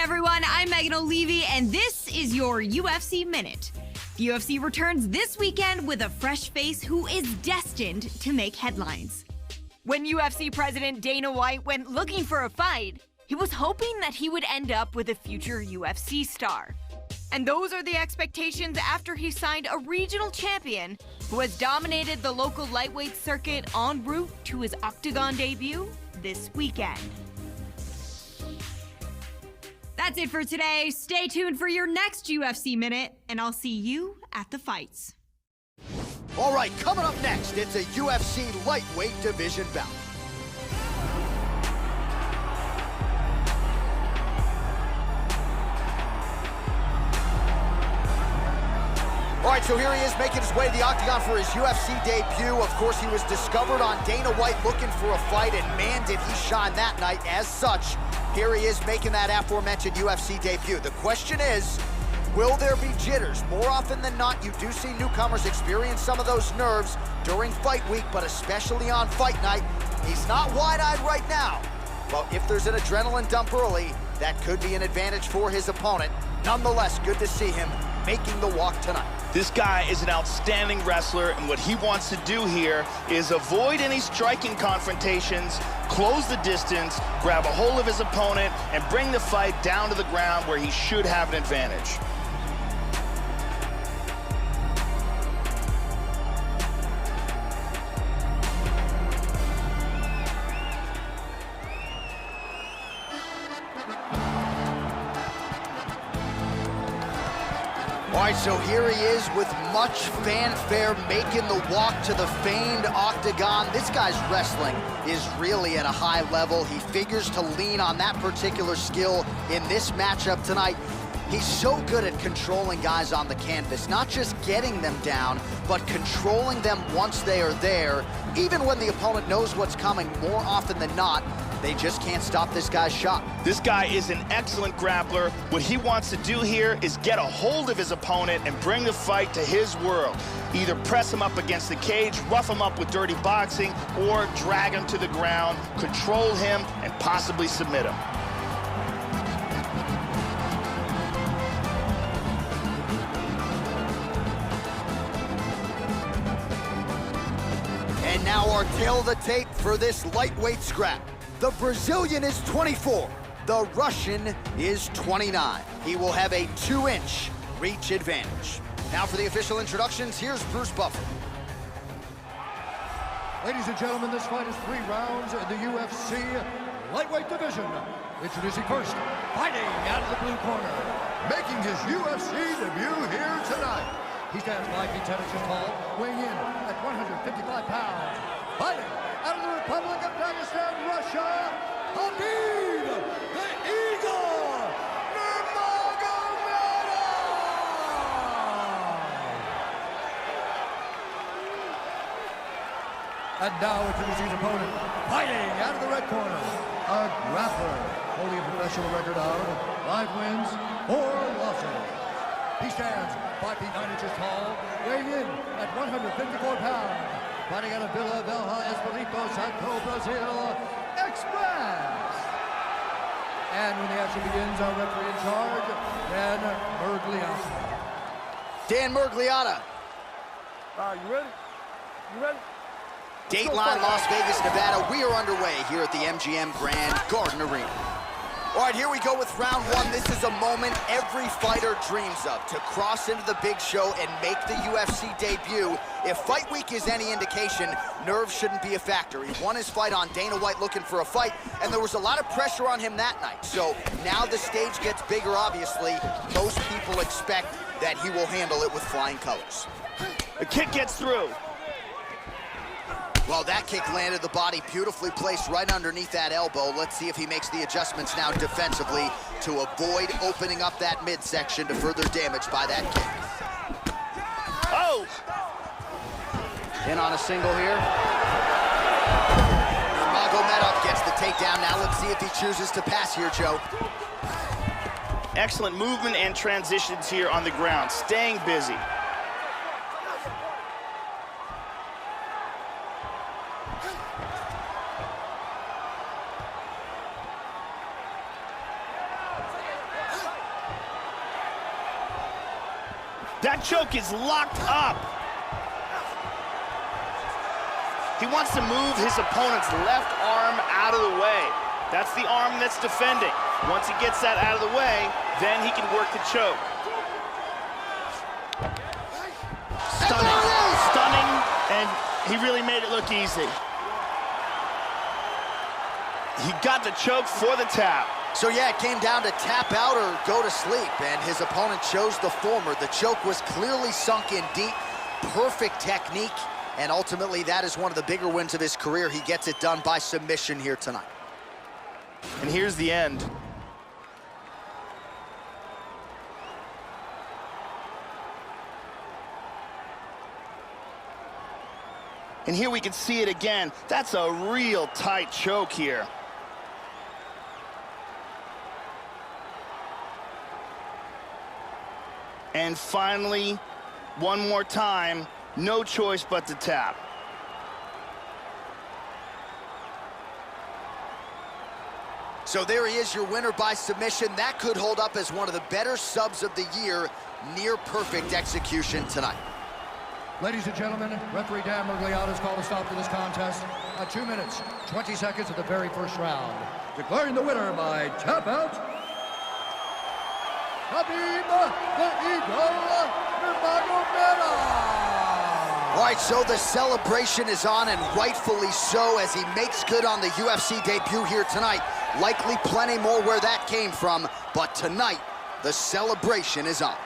everyone, I'm Megan O'Leary, and this is your UFC Minute. The UFC returns this weekend with a fresh face who is destined to make headlines. When UFC President Dana White went looking for a fight, he was hoping that he would end up with a future UFC star. And those are the expectations after he signed a regional champion who has dominated the local lightweight circuit en route to his Octagon debut this weekend. That's it for today. Stay tuned for your next UFC Minute, and I'll see you at the fights. All right, coming up next, it's a UFC lightweight division bout. All right, so here he is making his way to the Octagon for his UFC debut. Of course, he was discovered on Dana White looking for a fight, and man, did he shine that night. As such, here he is making that aforementioned UFC debut. The question is, will there be jitters? More often than not, you do see newcomers experience some of those nerves during fight week, but especially on fight night. He's not wide-eyed right now, but if there's an adrenaline dump early, that could be an advantage for his opponent. Nonetheless, good to see him making the walk tonight. This guy is an outstanding wrestler, and what he wants to do here is avoid any striking confrontations, close the distance, grab a hold of his opponent, and bring the fight down to the ground where he should have an advantage. All right, so here he is with much fanfare making the walk to the famed Octagon. This guy's wrestling is really at a high level. He figures to lean on that particular skill in this matchup tonight. He's so good at controlling guys on the canvas, not just getting them down, but controlling them once they are there. Even when the opponent knows what's coming, more often than not, they just can't stop this guy's shot. This guy is an excellent grappler. What he wants to do here is get a hold of his opponent and bring the fight to his world. Either press him up against the cage, rough him up with dirty boxing, or drag him to the ground, control him, and possibly submit him. And now our tail of the tape for this lightweight scrap. The Brazilian is 24. The Russian is 29. He will have a 2-inch reach advantage. Now for the official introductions, here's Bruce Buffer. Ladies and gentlemen, this fight is 3 rounds in the UFC lightweight division. Introducing first, fighting out of the blue corner, making his UFC debut here tonight. He stands 5 feet 10 inches tall, weighing in at 155 pounds. Fighting out of the Republic of Dagestan, Russia, Khabib the Eagle Nurmagomedov! And now introducing his opponent, fighting out of the red corner, a grappler, holding a professional record of 5 wins, 4 losses. He stands 5 feet 9 inches tall, weighing in at 154 pounds. Fighting out of Vila Velha, Espírito Santo, Brazil, Express. And when the action begins, our referee in charge, Dan Mergliata. Dan Mergliata. You ready? You ready? Dateline Las Vegas, Nevada. We are underway here at the MGM Grand Garden Arena. All right, here we go with round 1. This is a moment every fighter dreams of, to cross into the big show and make the UFC debut. If fight week is any indication, nerves shouldn't be a factor. He won his fight on Dana White looking for a fight, and there was a lot of pressure on him that night. So now the stage gets bigger, obviously. Most people expect that he will handle it with flying colors. The kick gets through. Well, that kick landed the body beautifully placed right underneath that elbow. Let's see if he makes the adjustments now defensively to avoid opening up that midsection to further damage by that kick. Oh! In on a single here. Nurmagomedov gets the takedown. Now let's see if he chooses to pass here, Joe. Excellent movement and transitions here on the ground, staying busy. That choke is locked up. He wants to move his opponent's left arm out of the way. That's the arm that's defending. Once he gets that out of the way, then he can work the choke. Stunning, stunning, and he really made it look easy. He got the choke for the tap. So yeah, it came down to tap out or go to sleep, and his opponent chose the former. The choke was clearly sunk in deep, perfect technique, and ultimately that is one of the bigger wins of his career. He gets it done by submission here tonight. And here's the end. And here we can see it again. That's a real tight choke here. And finally, one more time, no choice but to tap. So there he is, your winner by submission. That could hold up as one of the better subs of the year. Near perfect execution tonight. Ladies and gentlemen, referee Dan Murgliata has called a stop to this contest at 2 minutes, 20 seconds of the very first round. Declaring the winner by tap out, Khabib Nurmagomedov. All right, so the celebration is on, and rightfully so, as he makes good on the UFC debut here tonight. Likely plenty more where that came from, but tonight, the celebration is on.